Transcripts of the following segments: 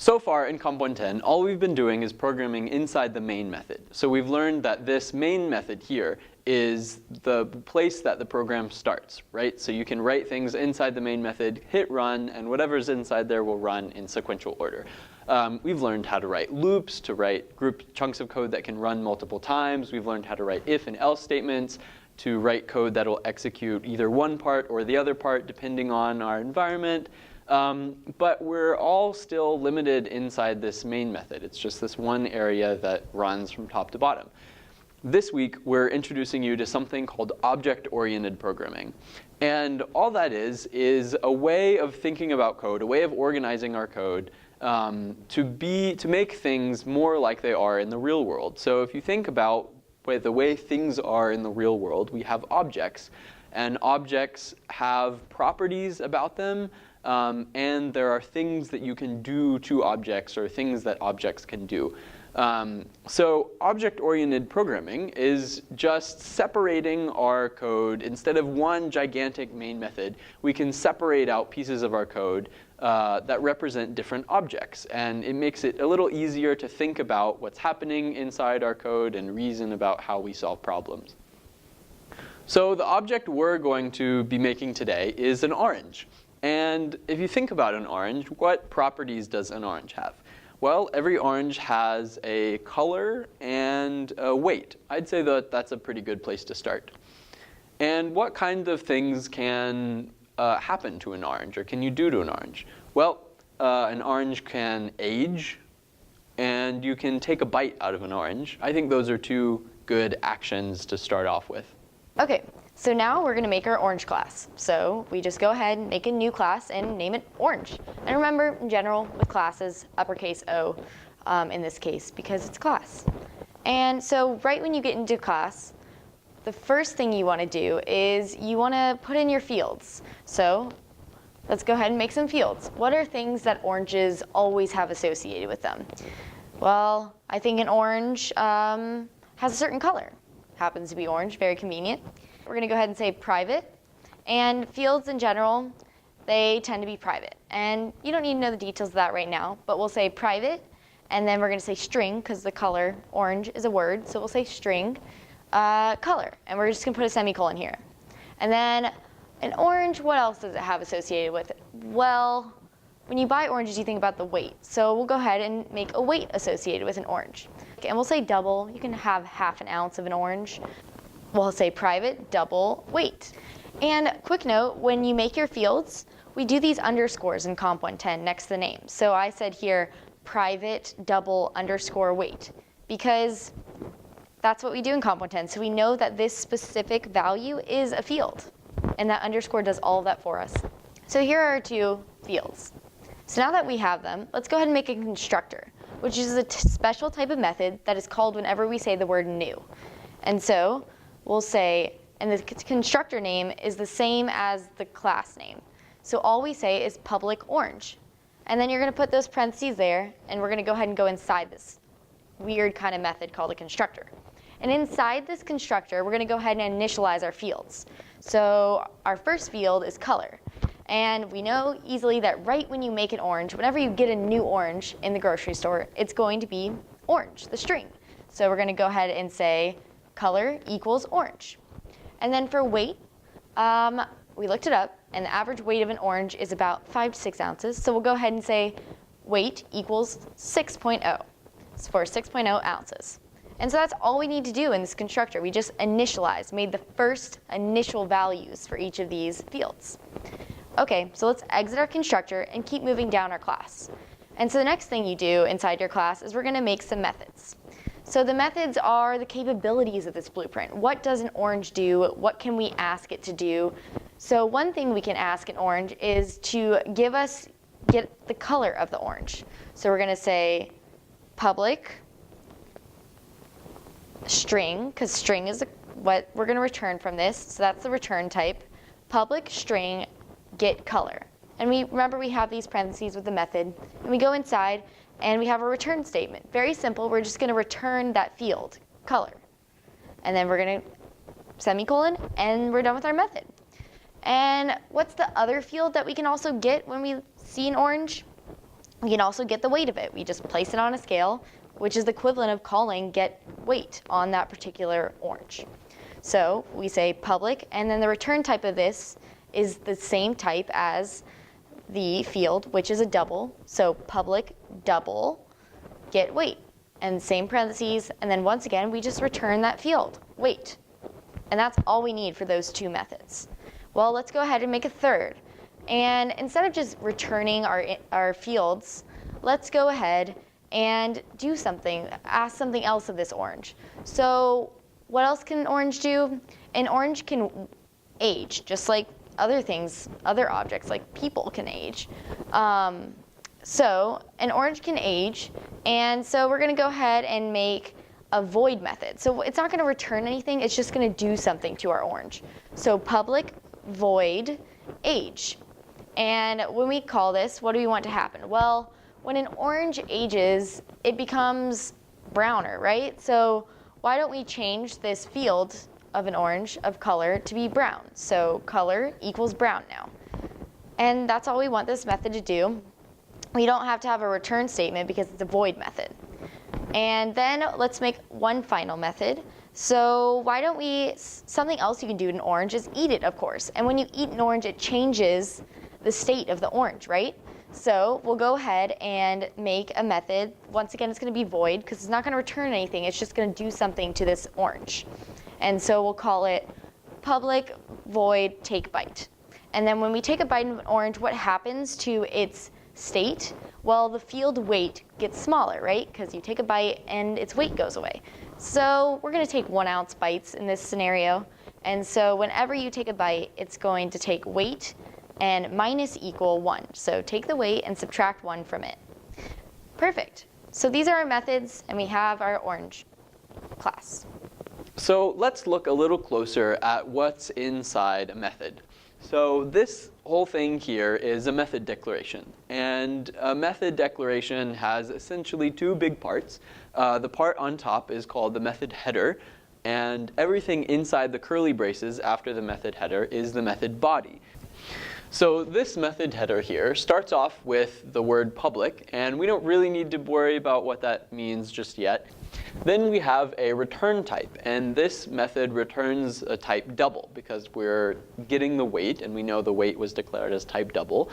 So far in Comp 110, all we've been doing is programming inside the main method. So we've learned that this main method here is the place that the program starts, right? So you can write things inside the main method, hit run, and whatever's inside there will run in sequential order. We've learned how to write loops, to write group chunks of code that can run multiple times. We've learned how to write if and else statements, to write code that will execute either one part or the other part depending on our environment. But we're all still limited inside this main method. It's just this one area that runs from top to bottom. This week, we're introducing you to something called object-oriented programming. And all that is a way of thinking about code, a way of organizing our code to make things more like they are in the real world. So if you think about the way things are in the real world, we have objects. And objects have properties about them. And there are things that you can do to objects or things that objects can do. So object-oriented programming is just separating our code. Instead of one gigantic main method, we can separate out pieces of our code that represent different objects. And it makes it a little easier to think about what's happening inside our code and reason about how we solve problems. So the object we're going to be making today is an orange. And if you think about an orange, what properties does an orange have? Well, every orange has a color and a weight. I'd say that that's a pretty good place to start. And what kind of things can happen to an orange, or can you do to an orange? Well, an orange can age, and you can take a bite out of an orange. I think those are two good actions to start off with. Okay, so now we're going to make our orange class. So we just go ahead and make a new class and name it orange. And remember, in general, with classes, uppercase O in this case, because it's class. And so right when you get into class, the first thing you want to do is you want to put in your fields. So let's go ahead and make some fields. What are things that oranges always have associated with them? Well, I think an orange has a certain color. Happens to be orange, very convenient. We're going to go ahead and say private. And fields in general, they tend to be private. And you don't need to know the details of that right now, but we'll say private. And then we're going to say string, because the color orange is a word. So we'll say string color. And we're just going to put a semicolon here. And then an orange, what else does it have associated with it? Well, when you buy oranges, you think about the weight. So we'll go ahead and make a weight associated with an orange. And we'll say double. You can have half an ounce of an orange. We'll say private, double, weight. And quick note, when you make your fields, we do these underscores in Comp 110 next to the name. So I said here, private, double, underscore, weight, because that's what we do in Comp 110. So we know that this specific value is a field. And that underscore does all of that for us. So here are our two fields. So now that we have them, let's go ahead and make a constructor, which is a special type of method that is called whenever we say the word new. And so we'll say, and the constructor name is the same as the class name. So all we say is public orange. And then you're going to put those parentheses there, and we're going to go ahead and go inside this weird kind of method called a constructor. And inside this constructor, we're going to go ahead and initialize our fields. So our first field is color. And we know easily that right when you make an orange, whenever you get a new orange in the grocery store, it's going to be orange, the string. So we're going to go ahead and say color equals orange. And then for weight, we looked it up, and the average weight of an orange is about 5 to 6 ounces. So we'll go ahead and say weight equals 6.0 for 6.0 ounces. And so that's all we need to do in this constructor. We just initialized, made the first initial values for each of these fields. Okay, so let's exit our constructor and keep moving down our class. And so the next thing you do inside your class is we're going to make some methods. So the methods are the capabilities of this blueprint. What does an orange do? What can we ask it to do? So one thing we can ask an orange is to get the color of the orange. So we're going to say public string, because string is what we're going to return from this. So that's the return type. Public string get color. And remember we have these parentheses with the method. And we go inside and we have a return statement. Very simple. We're just going to return that field, color. And then we're going to semicolon, and we're done with our method. And what's the other field that we can also get when we see an orange? We can also get the weight of it. We just place it on a scale, which is the equivalent of calling get weight on that particular orange. So we say public, and then the return type of this is the same type as the field, which is a double. So public double get weight, and same parentheses, and then once again we just return that field, weight. And that's all we need for those two methods. Well, let's go ahead and make a third. And instead of just returning our fields, let's go ahead and do something, ask something else of this orange. So what else can an orange do? An orange can age, just like other things, other objects, like people can age. So an orange can age, and so we're going to go ahead and make a void method. So it's not going to return anything, it's just going to do something to our orange. So public void age. And when we call this, what do we want to happen? Well, when an orange ages, it becomes browner, right? So why don't we change this field of an orange of color to be brown? So color equals brown now. And that's all we want this method to do. We don't have to have a return statement because it's a void method. And then let's make one final method. So why don't we, something else you can do in an orange is eat it, of course. And when you eat an orange, it changes the state of the orange, right? So we'll go ahead and make a method. Once again, it's going to be void because it's not going to return anything. It's just going to do something to this orange. And so we'll call it public void take bite. And then when we take a bite of an orange, what happens to its state? Well, the field weight gets smaller, right? Because you take a bite and its weight goes away. So we're going to take 1 ounce bites in this scenario. And so whenever you take a bite, it's going to take weight and minus equal 1. So take the weight and subtract 1 from it. Perfect. So these are our methods, and we have our orange class. So let's look a little closer at what's inside a method. So this whole thing here is a method declaration. And a method declaration has essentially 2 big parts. The part on top is called the method header. And everything inside the curly braces after the method header is the method body. So this method header here starts off with the word public, and we don't really need to worry about what that means just yet. Then we have a return type, and this method returns a type double because we're getting the weight, and we know the weight was declared as type double.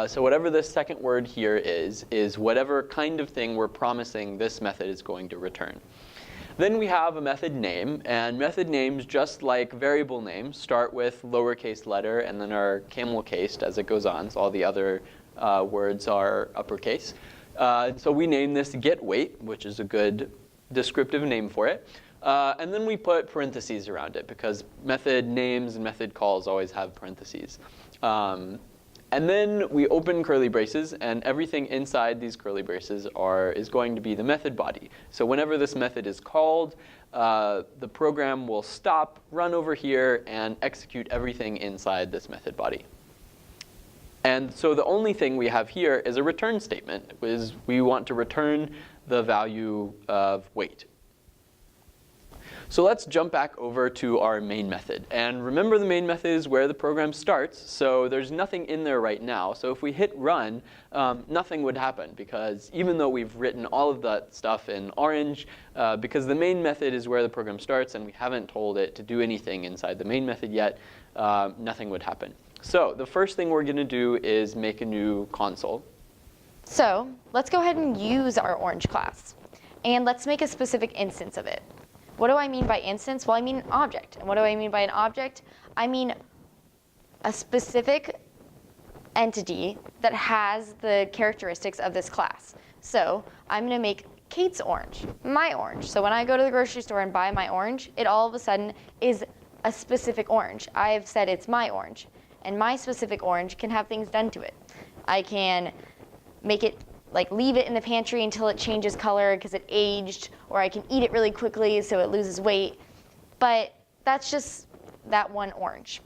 So whatever this second word here is whatever kind of thing we're promising this method is going to return. Then we have a method name, and method names, just like variable names, start with lowercase letter and then are camel-cased as it goes on, so all the other words are uppercase. So we name this getWeight, which is a good descriptive name for it. And then we put parentheses around it because method names and method calls always have parentheses. And then we open curly braces, and everything inside these curly braces is going to be the method body. So whenever this method is called, the program will stop, run over here, and execute everything inside this method body. And so the only thing we have here is a return statement, is we want to return the value of weight. So let's jump back over to our main method. And remember, the main method is where the program starts, so there's nothing in there right now. So if we hit run, nothing would happen, because even though we've written all of that stuff in orange, because the main method is where the program starts and we haven't told it to do anything inside the main method yet, nothing would happen. So the first thing we're going to do is make a new console. So let's go ahead and use our orange class. And let's make a specific instance of it. What do I mean by instance? Well, I mean an object. And what do I mean by an object? I mean a specific entity that has the characteristics of this class. So I'm going to make Kate's orange, my orange. So when I go to the grocery store and buy my orange, it all of a sudden is a specific orange. I've said it's my orange. And my specific orange can have things done to it. I can make it, like, leave it in the pantry until it changes color because it aged, or I can eat it really quickly so it loses weight. But that's just that one orange.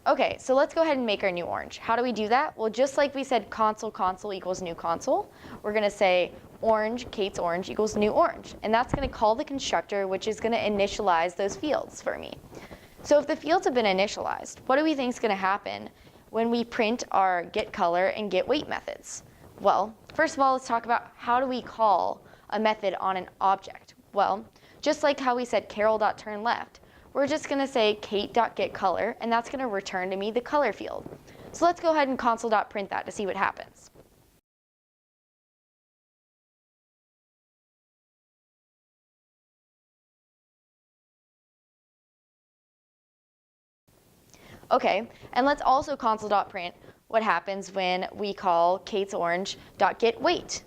Okay, so let's go ahead and make our new orange. How do we do that? Well, just like we said console equals new console, we're going to say orange, Kate's orange equals new orange. And that's going to call the constructor, which is going to initialize those fields for me. So if the fields have been initialized, what do we think is going to happen when we print our getColor and getWeight methods? Well, first of all, let's talk about how do we call a method on an object. Well, just like how we said Carol.turnLeft, we're just going to say Kate.getColor, and that's going to return to me the color field. So let's go ahead and console.print that to see what happens. Okay, and let's also console.print what happens when we call kate'sorange.getWeight.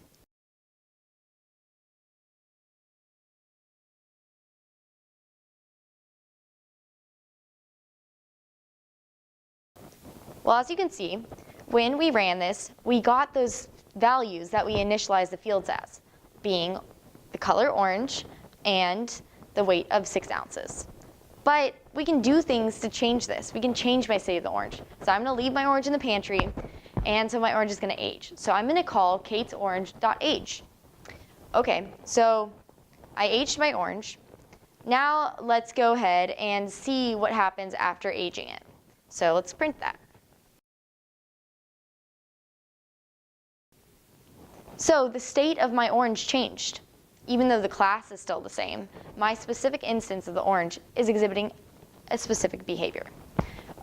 Well, as you can see, when we ran this, we got those values that we initialized the fields as, being the color orange and the weight of 6 ounces. But we can do things to change this. We can change my state of the orange. So I'm going to leave my orange in the pantry, and so my orange is going to age. So I'm going to call kate'sorange.age. Okay, so I aged my orange. Now let's go ahead and see what happens after aging it. So let's print that. So the state of my orange changed. Even though the class is still the same, my specific instance of the orange is exhibiting a specific behavior.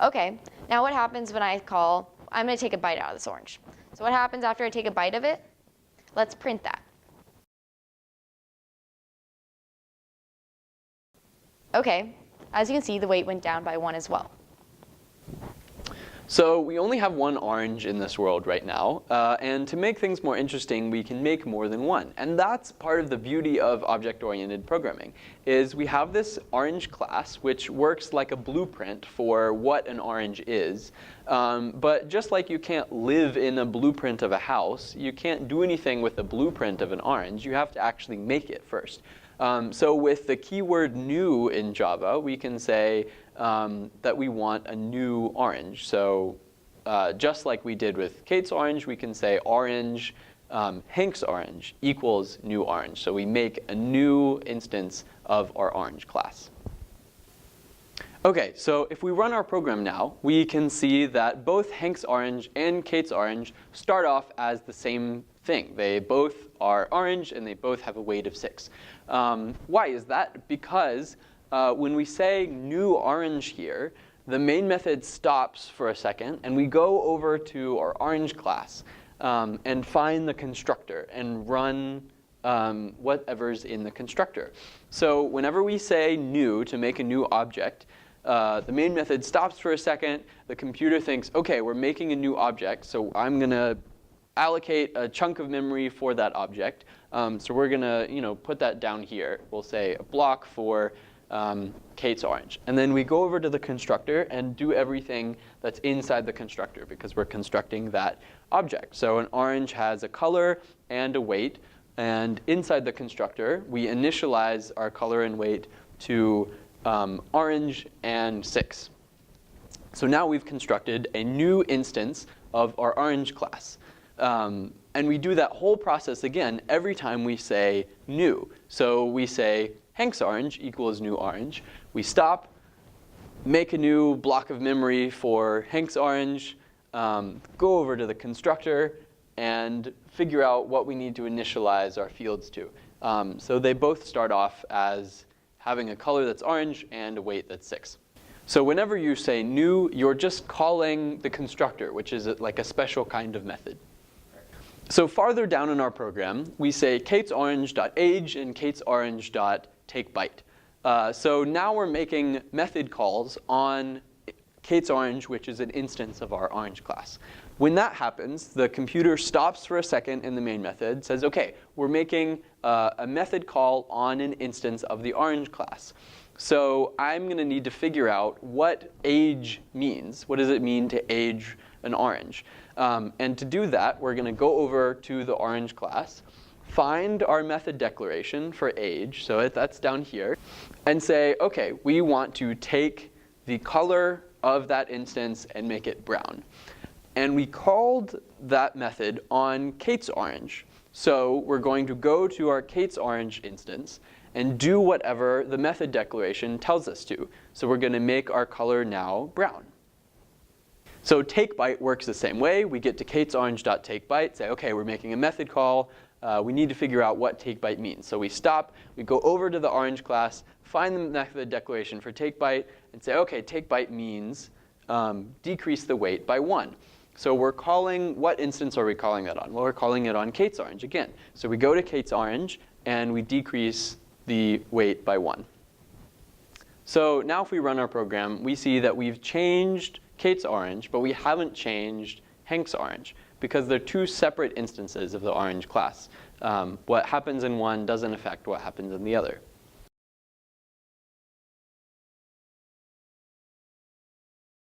Okay, now what happens when I call, I'm going to take a bite out of this orange. So what happens after I take a bite of it? Let's print that. Okay, as you can see, the weight went down by 1 as well. So we only have one orange in this world right now, and to make things more interesting, we can make more than one. And that's part of the beauty of object-oriented programming, is we have this orange class, which works like a blueprint for what an orange is. But just like you can't live in a blueprint of a house, you can't do anything with a blueprint of an orange. You have to actually make it first. So with the keyword new in Java, we can say that we want a new orange. So just like we did with Kate's orange, we can say orange, Hank's orange equals new orange. So we make a new instance of our orange class. OK, so if we run our program now, we can see that both Hank's orange and Kate's orange start off as the same thing. They both are orange, and they both have a weight of 6. Why is that? Because when we say new orange here, the main method stops for a second, and we go over to our orange class and find the constructor and run whatever's in the constructor. So whenever we say new to make a new object, the main method stops for a second. The computer thinks, OK, we're making a new object, so I'm going to allocate a chunk of memory for that object. So we're going to put that down here. We'll say a block for Kate's orange. And then we go over to the constructor and do everything that's inside the constructor, because we're constructing that object. So an orange has a color and a weight. And inside the constructor, we initialize our color and weight to orange and 6. So now we've constructed a new instance of our orange class. And we do that whole process again every time we say new. So we say Hank's orange equals new orange. We stop, make a new block of memory for Hank's orange, go over to the constructor, and figure out what we need to initialize our fields to. So they both start off as having a color that's orange and a weight that's 6. So whenever you say new, you're just calling the constructor, which is like a special kind of method. So farther down in our program, we say kate'sorange.age and kate'sorange.takeByte. So now we're making method calls on Kate's orange, which is an instance of our orange class. When that happens, the computer stops for a second in the main method, says, OK, we're making a method call on an instance of the orange class. So I'm going to need to figure out what age means. What does it mean to age an orange? And to do that, we're going to go over to the orange class, find our method declaration for age, so that's down here, and say, OK, we want to take the color of that instance and make it brown. And we called that method on Kate's orange. So we're going to go to our Kate's orange instance and do whatever the method declaration tells us to. So we're going to make our color now brown. So takeByte works the same way. We get to kate'sorange.takeByte, say, okay, we're making a method call. We need to figure out what takeByte means. So we stop, we go over to the orange class, find the method declaration for takeByte, and say, okay, takeByte means decrease the weight by 1. So we're calling, what instance are we calling that on? Well, we're calling it on kate'sorange again. So we go to kate'sorange, and we decrease the weight by 1. So now if we run our program, we see that we've changed kate'sorange, but we haven't changed hank'sorange, because they're two separate instances of the orange class. What happens in one doesn't affect what happens in the other.